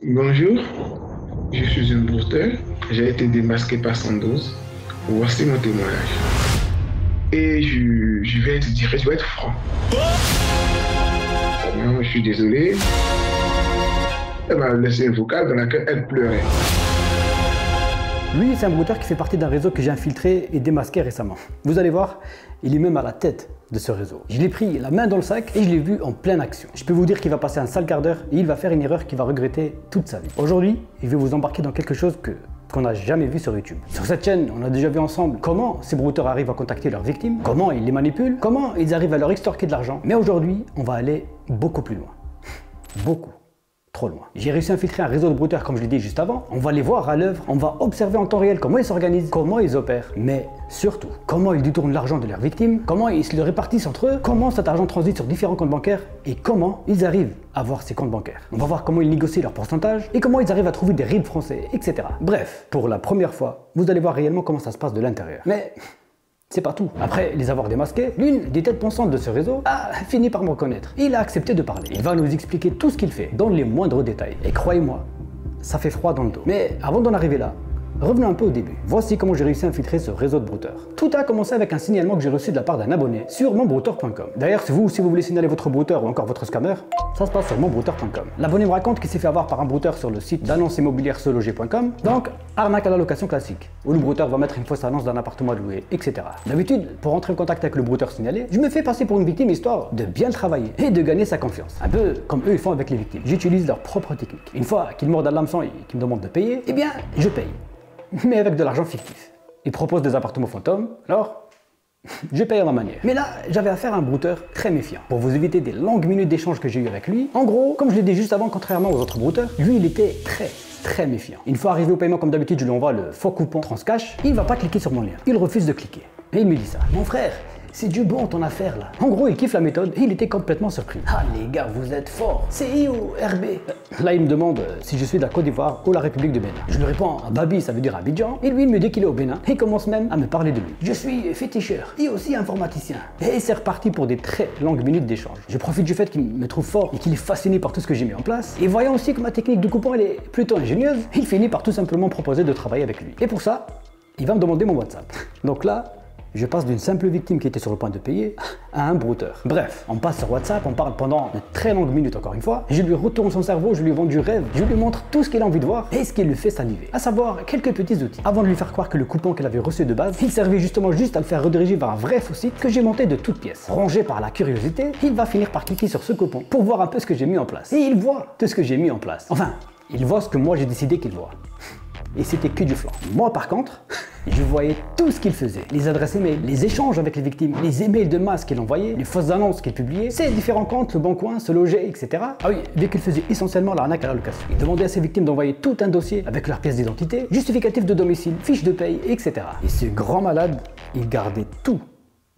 Bonjour, je suis un brouteur. J'ai été démasqué par 112. Voici mon témoignage. Et je vais être direct, je vais être franc. Non, je suis désolé. Elle m'a laissé une vocale dans laquelle elle pleurait. Lui, c'est un brouteur qui fait partie d'un réseau que j'ai infiltré et démasqué récemment. Vous allez voir, il est même à la tête de ce réseau. Je l'ai pris la main dans le sac et je l'ai vu en pleine action. Je peux vous dire qu'il va passer un sale quart d'heure et il va faire une erreur qu'il va regretter toute sa vie. Aujourd'hui, je vais vous embarquer dans quelque chose qu'on n'a jamais vu sur YouTube. Sur cette chaîne, on a déjà vu ensemble comment ces brouteurs arrivent à contacter leurs victimes, comment ils les manipulent, comment ils arrivent à leur extorquer de l'argent. Mais aujourd'hui, on va aller beaucoup plus loin. Beaucoup. Trop loin. J'ai réussi à infiltrer un réseau de brouteurs comme je l'ai dit juste avant. On va les voir à l'œuvre, on va observer en temps réel comment ils s'organisent, comment ils opèrent, mais surtout, comment ils détournent l'argent de leurs victimes, comment ils se le répartissent entre eux, comment cet argent transite sur différents comptes bancaires et comment ils arrivent à avoir ces comptes bancaires. On va voir comment ils négocient leur pourcentage et comment ils arrivent à trouver des RIB français, etc. Bref, pour la première fois, vous allez voir réellement comment ça se passe de l'intérieur. Mais c'est pas tout. Après les avoir démasqués, l'une des têtes pensantes de ce réseau a fini par me reconnaître. Il a accepté de parler. Il va nous expliquer tout ce qu'il fait, dans les moindres détails. Et croyez-moi, ça fait froid dans le dos. Mais avant d'en arriver là, revenons un peu au début. Voici comment j'ai réussi à infiltrer ce réseau de brouteurs. Tout a commencé avec un signalement que j'ai reçu de la part d'un abonné sur monbrouteur.com. D'ailleurs, si vous voulez signaler votre brouteur ou encore votre scammer, ça se passe sur monbrouteur.com. L'abonné me raconte qu'il s'est fait avoir par un brouteur sur le site d'annonce immobilière seloger.com. Donc, arnaque à la location classique, où le brouteur va mettre une fausse annonce d'un appartement à louer, etc. D'habitude, pour entrer en contact avec le brouteur signalé, je me fais passer pour une victime histoire de bien travailler et de gagner sa confiance. Un peu comme eux ils font avec les victimes. J'utilise leur propre technique. Une fois qu'ils mordent à l'hameçon et qu'ils me demandent de payer, eh bien, je paye. Mais avec de l'argent fictif. Ils proposent des appartements fantômes, alors je paye à ma manière. Mais là, j'avais affaire à un brouteur très méfiant. Pour vous éviter des longues minutes d'échange que j'ai eu avec lui, en gros, comme je l'ai dit juste avant, contrairement aux autres brouteurs, lui il était très méfiant. Une fois arrivé au paiement comme d'habitude, je lui envoie le faux coupon Transcash, il va pas cliquer sur mon lien. Il refuse de cliquer. Et il me dit ça. Mon frère, c'est du bon ton affaire là. En gros, il kiffe la méthode et il était complètement surpris. Ah les gars, vous êtes forts. CI ou RB? Là, il me demande si je suis de la Côte d'Ivoire ou la République de Bénin. Je lui réponds à Babi, ça veut dire Abidjan. Et lui, il me dit qu'il est au Bénin et commence même à me parler de lui. Je suis féticheur et aussi informaticien. Et c'est reparti pour des très longues minutes d'échange. Je profite du fait qu'il me trouve fort et qu'il est fasciné par tout ce que j'ai mis en place. Et voyant aussi que ma technique de coupon elle est plutôt ingénieuse, il finit par tout simplement proposer de travailler avec lui. Et pour ça, il va me demander mon WhatsApp. Donc là, je passe d'une simple victime qui était sur le point de payer à un brouteur. Bref, on passe sur WhatsApp, on parle pendant de très longues minutes encore une fois. Je lui retourne son cerveau, je lui vends du rêve, je lui montre tout ce qu'il a envie de voir et ce qui lui fait saliver. À savoir quelques petits outils. Avant de lui faire croire que le coupon qu'elle avait reçu de base, il servait justement juste à le faire rediriger vers un vrai faux site que j'ai monté de toutes pièces. Rongé par la curiosité, il va finir par cliquer sur ce coupon pour voir un peu ce que j'ai mis en place. Et il voit tout ce que j'ai mis en place. Enfin, il voit ce que moi j'ai décidé qu'il voit. Et c'était que du flan. Moi par contre, je voyais tout ce qu'il faisait. Les adresses email, les échanges avec les victimes, les emails de masse qu'il envoyait, les fausses annonces qu'il publiait, ses différents comptes, le Bon Coin, Se Loger, etc. Ah oui, vu qu'il faisait essentiellement l'arnaque à la location. Il demandait à ses victimes d'envoyer tout un dossier avec leurs pièces d'identité, justificatif de domicile, fiche de paye, etc. Et ce grand malade, il gardait tout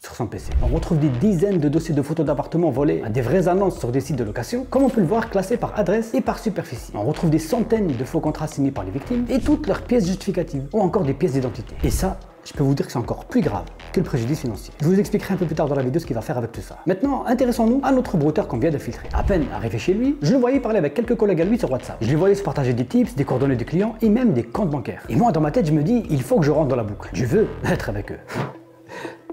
sur son PC. On retrouve des dizaines de dossiers de photos d'appartements volés à des vraies annonces sur des sites de location, comme on peut le voir classés par adresse et par superficie. On retrouve des centaines de faux contrats signés par les victimes et toutes leurs pièces justificatives ou encore des pièces d'identité. Et ça, je peux vous dire que c'est encore plus grave que le préjudice financier. Je vous expliquerai un peu plus tard dans la vidéo ce qu'il va faire avec tout ça. Maintenant, intéressons-nous à notre brouteur qu'on vient de filtrer. À peine arrivé chez lui, je le voyais parler avec quelques collègues à lui sur WhatsApp. Je les voyais se partager des tips, des coordonnées des clients et même des comptes bancaires. Et moi, dans ma tête, je me dis, il faut que je rentre dans la boucle. Je veux être avec eux.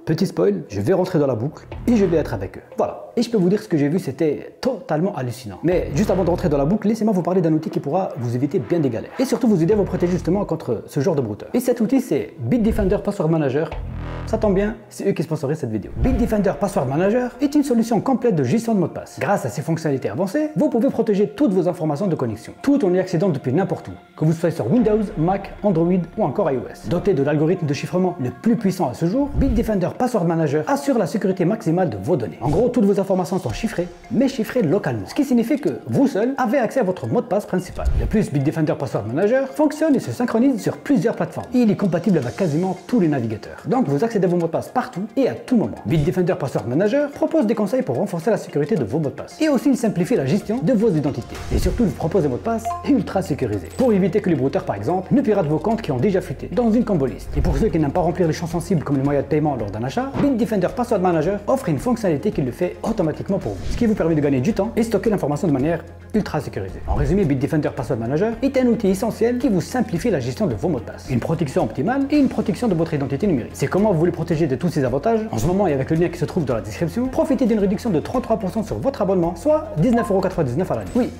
Petit spoil, je vais rentrer dans la boucle et je vais être avec eux. Voilà. Et je peux vous dire que ce que j'ai vu, c'était totalement hallucinant. Mais juste avant de rentrer dans la boucle, laissez-moi vous parler d'un outil qui pourra vous éviter bien des galères. Et surtout vous aider à vous protéger justement contre ce genre de brouteur. Et cet outil, c'est Bitdefender Password Manager. Ça tombe bien, c'est eux qui sponsorisent cette vidéo. Bitdefender Password Manager est une solution complète de gestion de mots de passe. Grâce à ses fonctionnalités avancées, vous pouvez protéger toutes vos informations de connexion, tout en y accédant depuis n'importe où, que vous soyez sur Windows, Mac, Android ou encore iOS. Doté de l'algorithme de chiffrement le plus puissant à ce jour, Bitdefender Password Manager assure la sécurité maximale de vos données. En gros, toutes vos informations sont chiffrées, mais chiffrées localement, ce qui signifie que vous seul avez accès à votre mot de passe principal. De plus, Bitdefender Password Manager fonctionne et se synchronise sur plusieurs plateformes. Il est compatible avec quasiment tous les navigateurs. Donc vous vous accédez à vos mots de passe partout et à tout moment. Bitdefender Password Manager propose des conseils pour renforcer la sécurité de vos mots de passe. Et aussi il simplifie la gestion de vos identités. Et surtout, il vous propose des mots de passe ultra sécurisés. Pour éviter que les brouteurs, par exemple, ne piratent vos comptes qui ont déjà fuité dans une combo list. Et pour ceux qui n'aiment pas remplir les champs sensibles comme les moyens de paiement lors d'un achat, Bitdefender Password Manager offre une fonctionnalité qui le fait automatiquement pour vous. Ce qui vous permet de gagner du temps et stocker l'information de manière ultra sécurisée. En résumé, Bitdefender Password Manager est un outil essentiel qui vous simplifie la gestion de vos mots de passe. Une protection optimale et une protection de votre identité numérique. C'est comment vous voulez protéger de tous ces avantages. En ce moment, et avec le lien qui se trouve dans la description, profitez d'une réduction de 33% sur votre abonnement, soit 19,99 € à l'année. Oui,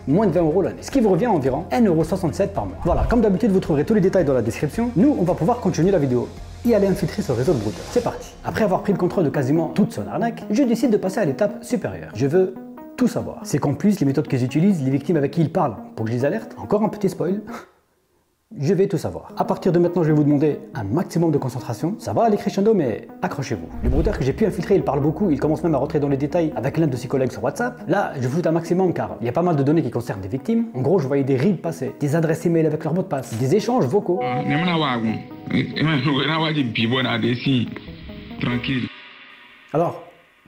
moins de 20 € l'année, ce qui vous revient à environ 1,67 € par mois. Voilà, comme d'habitude, vous trouverez tous les détails dans la description. Nous, on va pouvoir continuer la vidéo et aller infiltrer ce réseau de brouteurs. C'est parti. Après avoir pris le contrôle de quasiment toute son arnaque, je décide de passer à l'étape supérieure. Je veux tout savoir. C'est qu'en plus, les méthodes qu'ils utilisent, les victimes avec qui ils parlent pour que je les alerte, encore un petit spoil, je vais tout savoir. À partir de maintenant, je vais vous demander un maximum de concentration. Ça va aller crescendo, mais accrochez-vous. Le brouteur que j'ai pu infiltrer, il parle beaucoup, il commence même à rentrer dans les détails avec l'un de ses collègues sur WhatsApp. Là, je floute un maximum car il y a pas mal de données qui concernent des victimes. En gros, je voyais des RIB passer, des adresses email avec leur mot de passe, des échanges vocaux. Alors,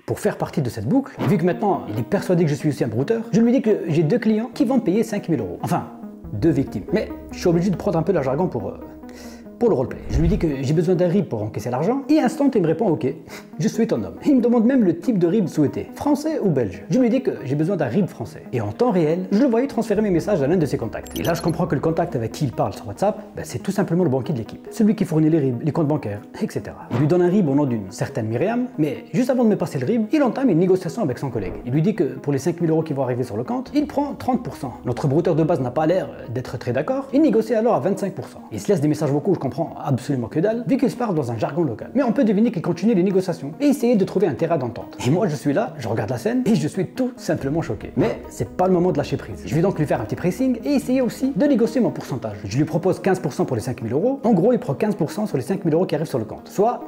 pour faire partie de cette boucle, et vu que maintenant il est persuadé que je suis aussi un brouteur, je lui dis que j'ai 2 clients qui vont me payer 5 000 €. Enfin, 2 victimes. Mais je suis obligé de prendre un peu la jargon pour le roleplay. Je lui dis que j'ai besoin d'un RIB pour encaisser l'argent et instant il me répond ok, je suis ton homme. Il me demande même le type de RIB souhaité, français ou belge. Je lui dis que j'ai besoin d'un RIB français. Et en temps réel, je le voyais transférer mes messages à l'un de ses contacts. Et là je comprends que le contact avec qui il parle sur WhatsApp, c'est tout simplement le banquier de l'équipe. Celui qui fournit les RIB, les comptes bancaires, etc. Il lui donne un RIB au nom d'une certaine Myriam, mais juste avant de me passer le RIB, il entame une négociation avec son collègue. Il lui dit que pour les 5 000 € qui vont arriver sur le compte, il prend 30%. Notre brouteur de base n'a pas l'air d'être très d'accord. Il négocie alors à 25%. Il se laisse des messages vocaux, je comprends absolument que dalle, vu qu'il se parle dans un jargon local. Mais on peut deviner qu'il continue les négociations et essayer de trouver un terrain d'entente. Et moi je suis là, je regarde la scène et je suis tout simplement choqué. Mais c'est pas le moment de lâcher prise. Je vais donc lui faire un petit pressing et essayer aussi de négocier mon pourcentage. Je lui propose 15% pour les 5 000 €. En gros, il prend 15% sur les 5 000 € qui arrivent sur le compte, soit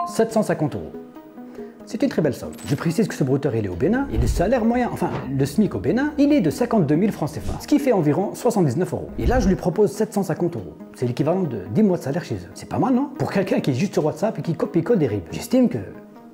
750 €. C'est une très belle somme. Je précise que ce brouteur il est au Bénin et le salaire moyen, enfin le SMIC au Bénin, il est de 52 000 francs CFA, ce qui fait environ 79 €. Et là je lui propose 750 €. C'est l'équivalent de 10 mois de salaire chez eux. C'est pas mal non? Pour quelqu'un qui est juste sur WhatsApp et qui copie-colle des RIB. J'estime que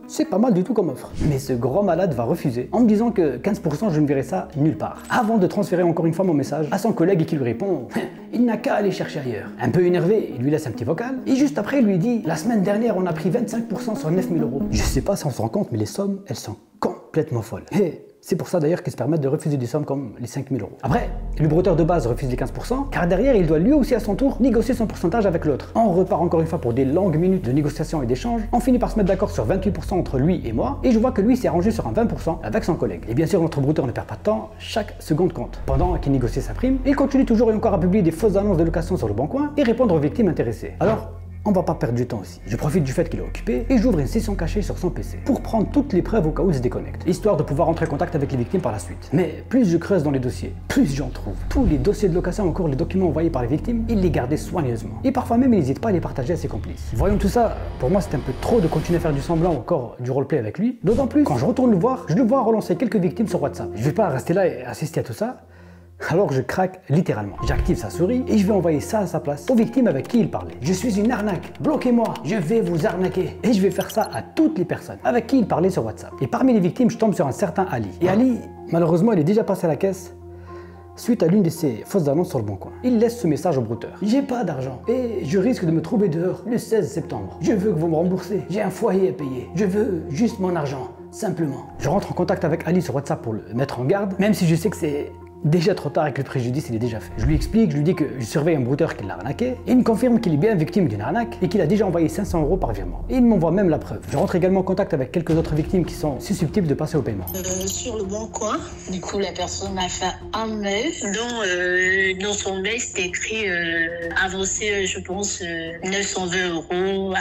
c'est pas mal du tout comme offre. Mais ce grand malade va refuser en me disant que 15% je ne verrai ça nulle part. Avant de transférer encore une fois mon message à son collègue et qui lui répond il n'a qu'à aller chercher ailleurs. Un peu énervé, il lui laisse un petit vocal et juste après il lui dit la semaine dernière on a pris 25% sur 9 000 €. Je sais pas si on se rend compte mais les sommes elles sont complètement folles. Et c'est pour ça d'ailleurs qu'ils se permettent de refuser des sommes comme les 5 000 €. Après, le brouteur de base refuse les 15%, car derrière, il doit lui aussi à son tour négocier son pourcentage avec l'autre. On repart encore une fois pour des longues minutes de négociation et d'échange. On finit par se mettre d'accord sur 28% entre lui et moi, et je vois que lui s'est arrangé sur un 20% avec son collègue. Et bien sûr, notre brouteur ne perd pas de temps, chaque seconde compte. Pendant qu'il négocie sa prime, il continue toujours et encore à publier des fausses annonces de location sur le bon coin et répondre aux victimes intéressées. Alors, on va pas perdre du temps aussi. Je profite du fait qu'il est occupé et j'ouvre une session cachée sur son PC pour prendre toutes les preuves au cas où il se déconnecte, histoire de pouvoir entrer en contact avec les victimes par la suite. Mais plus je creuse dans les dossiers, plus j'en trouve. Tous les dossiers de location, encore les documents envoyés par les victimes, il les gardait soigneusement. Et parfois même, il n'hésite pas à les partager à ses complices. Voyons tout ça, pour moi c'est un peu trop de continuer à faire du semblant ou encore du roleplay avec lui. D'autant plus, quand je retourne le voir, je le vois relancer quelques victimes sur WhatsApp. Je vais pas rester là et assister à tout ça. Alors je craque littéralement. J'active sa souris et je vais envoyer ça à sa place aux victimes avec qui il parlait. Je suis une arnaque, bloquez-moi, je vais vous arnaquer. Et je vais faire ça à toutes les personnes avec qui il parlait sur WhatsApp. Et parmi les victimes, je tombe sur un certain Ali. Et Ali, malheureusement, il est déjà passé à la caisse suite à l'une de ses fausses annonces sur le bon coin. Il laisse ce message au brouteur. J'ai pas d'argent et je risque de me trouver dehors le 16 septembre. Je veux que vous me remboursez. J'ai un foyer à payer. Je veux juste mon argent, simplement. Je rentre en contact avec Ali sur WhatsApp pour le mettre en garde, même si je sais que c'est déjà trop tard et que le préjudice il est déjà fait. Je lui explique, je lui dis que je surveille un brouteur qui l'a arnaqué et il me confirme qu'il est bien victime d'une arnaque et qu'il a déjà envoyé 500 € par virement. Et il m'envoie même la preuve. Je rentre également en contact avec quelques autres victimes qui sont susceptibles de passer au paiement. Sur le bon coin, du coup la personne m'a fait un mail dans son mail c'était écrit avancer je pense 920 €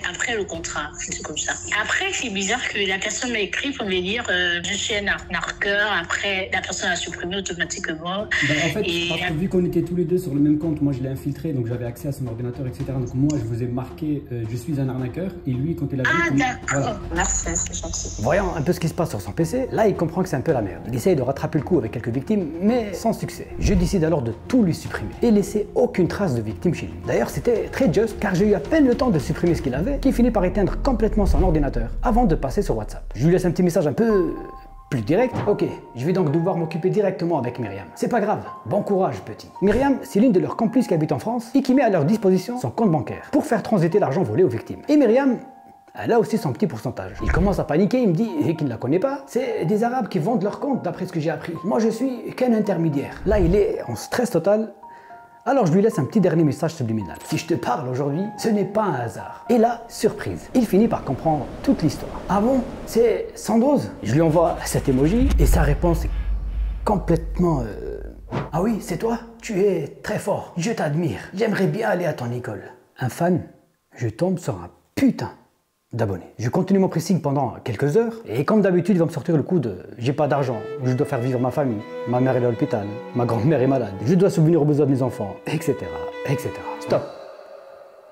après le contrat, c'est comme ça. Après c'est bizarre que la personne m'a écrit pour me dire je suis un arnaqueur, après la personne a supprimé automatiquement. En fait, parce que vu qu'on était tous les deux sur le même compte, moi je l'ai infiltré, donc j'avais accès à son ordinateur, etc. Donc moi je vous ai marqué, je suis un arnaqueur, et lui quand il a vu... Ah d'accord, voilà. Merci, c'est gentil. Voyant un peu ce qui se passe sur son PC, là il comprend que c'est un peu la merde. Il essaye de rattraper le coup avec quelques victimes, mais sans succès. Je décide alors de tout lui supprimer et laisser aucune trace de victime chez lui. D'ailleurs c'était très juste car j'ai eu à peine le temps de supprimer ce qu'il avait, qu'il finit par éteindre complètement son ordinateur avant de passer sur WhatsApp. Je lui laisse un petit message un peu... plus direct. Ok, je vais donc devoir m'occuper directement avec Myriam. C'est pas grave, bon courage petit. Myriam, c'est l'une de leurs complices qui habite en France et qui met à leur disposition son compte bancaire pour faire transiter l'argent volé aux victimes. Et Myriam, elle a aussi son petit pourcentage. Il commence à paniquer, il me dit qu'il ne la connaît pas. C'est des Arabes qui vendent leur compte d'après ce que j'ai appris. Moi je suis qu'un intermédiaire. Là il est en stress total. Alors je lui laisse un petit dernier message subliminal. Si je te parle aujourd'hui, ce n'est pas un hasard. Et là, surprise, il finit par comprendre toute l'histoire. Ah bon, c'est Sandoz? Je lui envoie cet emoji et sa réponse est complètement... Ah oui, c'est toi? Tu es très fort, je t'admire. J'aimerais bien aller à ton école. Un fan, je tombe sur un putain d'abonnés. Je continue mon pressing pendant quelques heures et comme d'habitude, il va me sortir le coup de j'ai pas d'argent, je dois faire vivre ma famille, ma mère est à l'hôpital, ma grand-mère est malade, je dois subvenir aux besoins de mes enfants, etc. etc. Stop.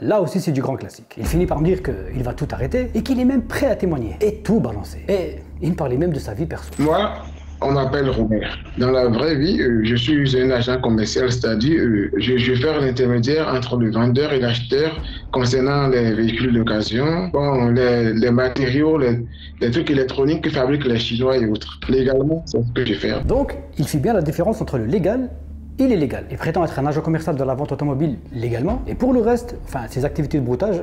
Là aussi, c'est du grand classique. Il finit par me dire qu'il va tout arrêter et qu'il est même prêt à témoigner et tout balancer. Et il me parlait même de sa vie perso. Moi, on m'appelle Robert. Dans la vraie vie, je suis un agent commercial, c'est-à-dire je vais faire l'intermédiaire entre le vendeur et l'acheteur concernant les véhicules d'occasion, bon, les matériaux, les trucs électroniques que fabriquent les Chinois et autres. Légalement, c'est ce que je fais. Donc, il fait bien la différence entre le légal et l'illégal. Il prétend être un agent commercial de la vente automobile légalement, et pour le reste, enfin, ses activités de broutage,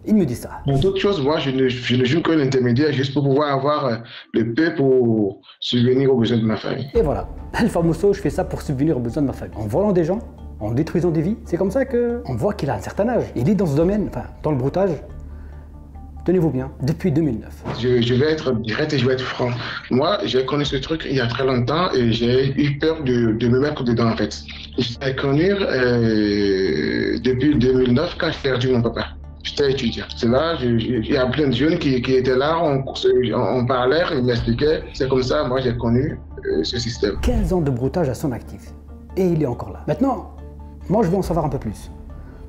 il me dit ça. Pour d'autres choses, moi, je ne joue que l'intermédiaire juste pour pouvoir avoir le peu pour subvenir aux besoins de ma famille. Et voilà, El Famoso, je fais ça pour subvenir aux besoins de ma famille. En volant des gens, en détruisant des vies, c'est comme ça qu'on voit qu'il a un certain âge. Il est dans ce domaine, enfin, dans le broutage, tenez-vous bien, depuis 2009. Je vais être direct et je vais être franc. Moi, j'ai connu ce truc il y a très longtemps et j'ai eu peur de me mettre dedans, en fait. J'ai connu depuis 2009 quand j'ai perdu mon papa. J'étais étudiant. C'est là, il y a plein de jeunes qui étaient là, on parlait, ils m'expliquaient. C'est comme ça, moi, j'ai connu ce système. 15 ans de broutage à son actif. Et il est encore là. Maintenant, moi, je veux en savoir un peu plus.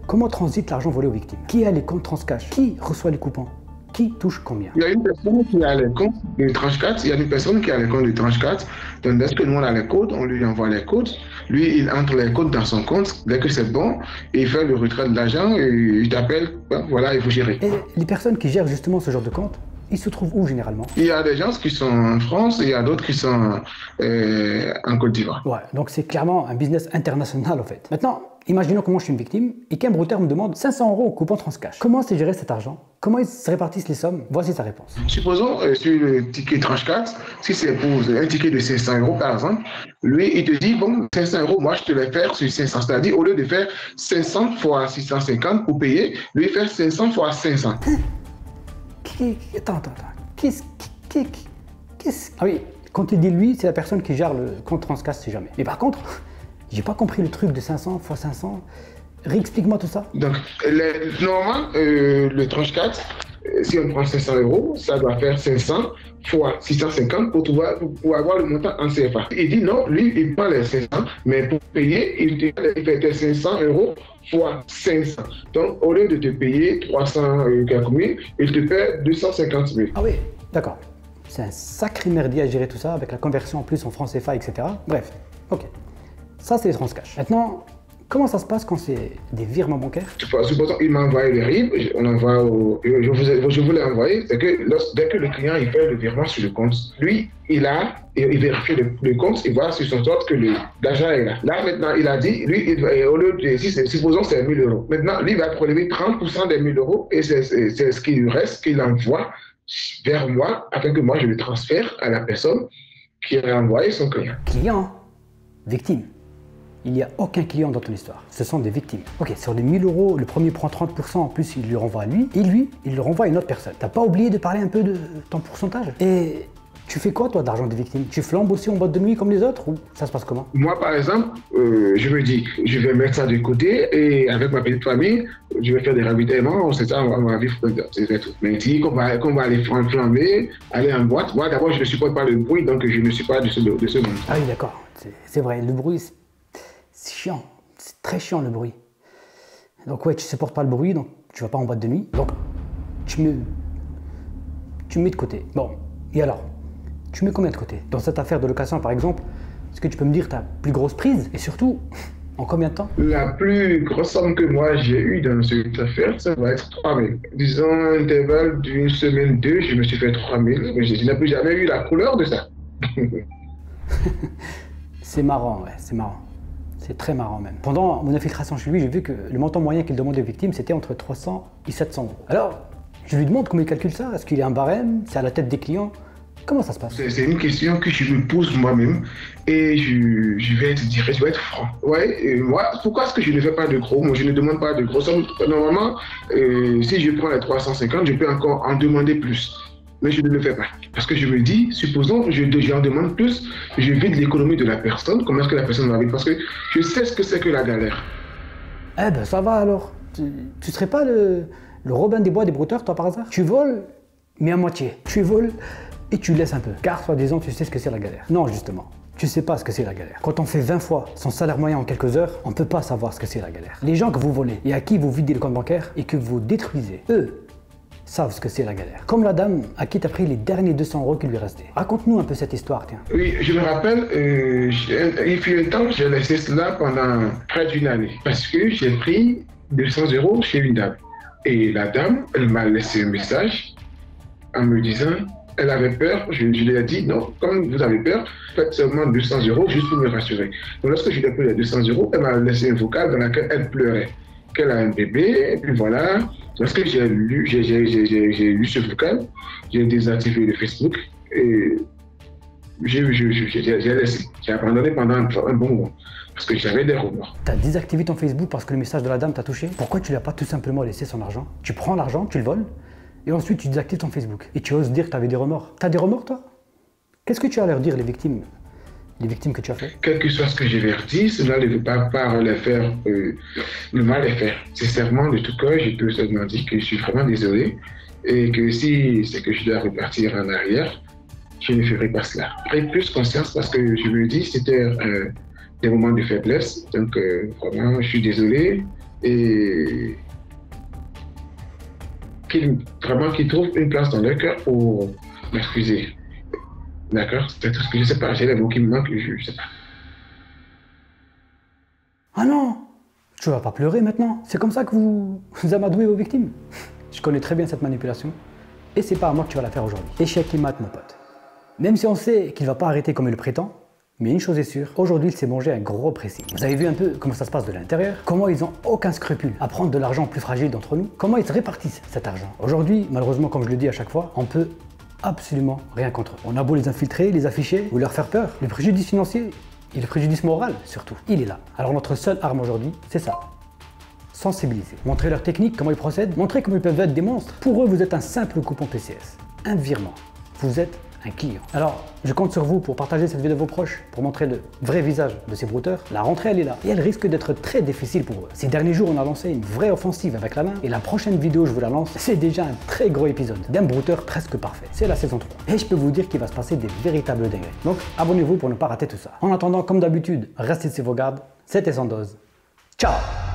Comment transite l'argent volé aux victimes? Qui a les comptes Transcash? Qui reçoit les coupons? Qui touche combien? Il y a une personne qui a les comptes de tranche 4, il y a une personne qui a les comptes de tranche 4. Donc, dès que nous on a les codes, on lui envoie les codes. Lui, il entre les codes dans son compte. Dès que c'est bon, il fait le retrait de l'argent et il t'appelle. Ben, voilà, il faut gérer. Et les personnes qui gèrent justement ce genre de compte, ils se trouvent où généralement? Il y a des gens qui sont en France et il y a d'autres qui sont en Côte d'Ivoire. Ouais, donc c'est clairement un business international en fait. Maintenant, imaginons que moi je suis une victime et qu'un brouteur me demande 500 € au coupon Transcash. Comment c'est géré cet argent? Comment ils se répartissent les sommes? Voici sa réponse. Supposons sur le ticket tranche 4, si c'est pour un ticket de 500 € par exemple, lui il te dit bon 500 €, moi je te vais faire sur 500, c'est-à-dire au lieu de faire 500 fois 650 pour payer, lui il fait 500 fois 500. Attends. Qu'est-ce... Ah oui, quand il dit lui, c'est la personne qui gère le compte Transcash si jamais. Mais par contre, j'ai pas compris le truc de 500 fois 500. Réexplique-moi tout ça. Donc, normalement, le tranche 4, si on prend 500 €, ça doit faire 500 fois 650 pour avoir le montant en CFA. Il dit non, lui, il prend les 500, mais pour payer, il fait 500 € fois 500. Donc, au lieu de te payer 300 quelques mille, il te paie 250 000. Ah oui, d'accord. C'est un sacré merdier à gérer tout ça, avec la conversion en plus en francs CFA, etc. Bref, ok. Ça, c'est les Transcash. Maintenant, comment ça se passe quand c'est des virements bancaires? Supposons qu'il m'a envoyé le RIB, on envoie je vous l'ai envoyé, c'est que dès que le client il fait le virement sur le compte, lui, il vérifie le compte, il voit sur son compte que l'argent est là. Là, maintenant, il a dit, lui, au lieu de, supposons c'est 1000 €. Maintenant, lui, il va prélever 30% des 1000 € et c'est ce qui lui reste qu'il envoie vers moi afin que moi, je le transfère à la personne qui a envoyé son client. Client? Victime? Il n'y a aucun client dans ton histoire. Ce sont des victimes. Ok, sur les 1000 €, le premier prend 30%, en plus il lui renvoie à lui, et lui, il le renvoie à une autre personne. T'as pas oublié de parler un peu de ton pourcentage? Et tu fais quoi toi d'argent des victimes? Tu flambes aussi en boîte de nuit comme les autres ou ça se passe comment? Moi par exemple, je me dis, je vais mettre ça de côté et avec ma petite famille, je vais faire des ravitaillements, c'est ça, on va vivre, c'est tout. Mais si qu'on va aller flamber, aller en boîte, moi d'abord je ne supporte pas le bruit, donc je ne suis pas de ce monde. Ah oui d'accord. C'est vrai, le bruit, c'est chiant. C'est très chiant le bruit. Donc ouais, tu supportes pas le bruit, donc tu vas pas en boîte de nuit. Donc tu me mets de côté. Bon, et alors, tu mets combien de côté? Dans cette affaire de location par exemple, est-ce que tu peux me dire ta plus grosse prise? Et surtout, en combien de temps? La plus grosse somme que moi j'ai eue dans cette affaire, ça va être 3000. Disons, un intervalle d'une semaine, deux, je me suis fait 3000. Mais je n'ai plus jamais eu la couleur de ça. C'est marrant, ouais, c'est marrant. C'est très marrant même. Pendant mon infiltration chez lui, j'ai vu que le montant moyen qu'il demandait aux victimes, c'était entre 300 et 700 euros. Alors, je lui demande comment il calcule ça. Est-ce qu'il y a un barème? C'est à la tête des clients? Comment ça se passe? C'est une question que je me pose moi-même et je vais être direct, je vais être franc. Ouais, et moi, pourquoi est-ce que je ne fais pas de gros? Moi, je ne demande pas de gros sommes. Normalement, si je prends les 350, je peux encore en demander plus. Mais je ne le fais pas. Parce que je me dis, supposons que j'en demande plus, je vide l'économie de la personne. Comment est-ce que la personne va vivre? Parce que je sais ce que c'est que la galère. Eh ben ça va alors. Tu serais pas le Robin des Bois des brouteurs, toi par hasard? Tu voles, mais à moitié. Tu voles et tu laisses un peu. Car soi-disant, tu sais ce que c'est la galère. Non, justement. Tu sais pas ce que c'est la galère. Quand on fait 20 fois son salaire moyen en quelques heures, on peut pas savoir ce que c'est la galère. Les gens que vous volez et à qui vous videz le compte bancaire et que vous détruisez, eux, savent ce que c'est la galère. Comme la dame à qui tu as pris les derniers 200 euros qui lui restaient. Raconte-nous un peu cette histoire, tiens. Oui, je me rappelle, il fut un temps que j'ai laissé cela pendant près d'une année. Parce que j'ai pris 200 euros chez une dame. Et la dame, elle m'a laissé un message en me disant, elle avait peur, je lui ai dit, non, comme vous avez peur, faites seulement 200 euros juste pour me rassurer. Donc lorsque je lui ai pris les 200 euros, elle m'a laissé un vocal dans lequel elle pleurait. Qu'elle a un bébé, et puis voilà. Lorsque j'ai lu ce vocal, j'ai désactivé le Facebook et j'ai laissé. J'ai abandonné pendant un bon moment parce que j'avais des remords. Tu as désactivé ton Facebook parce que le message de la dame t'a touché? Pourquoi tu lui as pas tout simplement laissé son argent? Tu prends l'argent, tu le voles et ensuite tu désactives ton Facebook. Et tu oses dire que tu avais des remords. Tu as des remords toi? Qu'est-ce que tu as à leur dire les victimes? Les victimes que tu as fait? Quel que soit ce que je leur dis, cela ne veut pas les faire le mal les faire. Sincèrement, de tout cœur, je peux seulement dire que je suis vraiment désolé et que si c'est que je dois repartir en arrière, je ne ferai pas cela. J'ai plus conscience parce que je me dis que c'était des moments de faiblesse. Donc vraiment, je suis désolé et qu'ils trouvent une place dans leur cœur pour m'excuser. D'accord? C'est tout ce que je sais pas. J'ai les mots qui me manquent, je sais pas. Ah non! Tu vas pas pleurer maintenant. C'est comme ça que vous amadouez vos victimes. Je connais très bien cette manipulation. Et c'est pas à moi que tu vas la faire aujourd'hui. Échec et mat, mon pote. Même si on sait qu'il va pas arrêter comme il le prétend, mais une chose est sûre, aujourd'hui il s'est mangé un gros pressing. Vous avez vu un peu comment ça se passe de l'intérieur? Comment ils ont aucun scrupule à prendre de l'argent plus fragile d'entre nous? Comment ils se répartissent cet argent? Aujourd'hui, malheureusement, comme je le dis à chaque fois, on peut absolument rien contre eux. On a beau les infiltrer, les afficher ou leur faire peur, le préjudice financier et le préjudice moral surtout, il est là. Alors notre seule arme aujourd'hui, c'est ça. Sensibiliser. Montrer leur technique, comment ils procèdent, montrer comment ils peuvent être des monstres. Pour eux, vous êtes un simple coupon PCS. Un virement. Vous êtes un client. Alors, je compte sur vous pour partager cette vidéo à vos proches, pour montrer le vrai visage de ces brouteurs. La rentrée, elle est là. Et elle risque d'être très difficile pour eux. Ces derniers jours, on a lancé une vraie offensive avec la main. Et la prochaine vidéo, je vous la lance, c'est déjà un très gros épisode d'un brouteur presque parfait. C'est la saison 3. Et je peux vous dire qu'il va se passer des véritables dingueries. Donc, abonnez-vous pour ne pas rater tout ça. En attendant, comme d'habitude, restez sur vos gardes. C'était Sandoz. Ciao!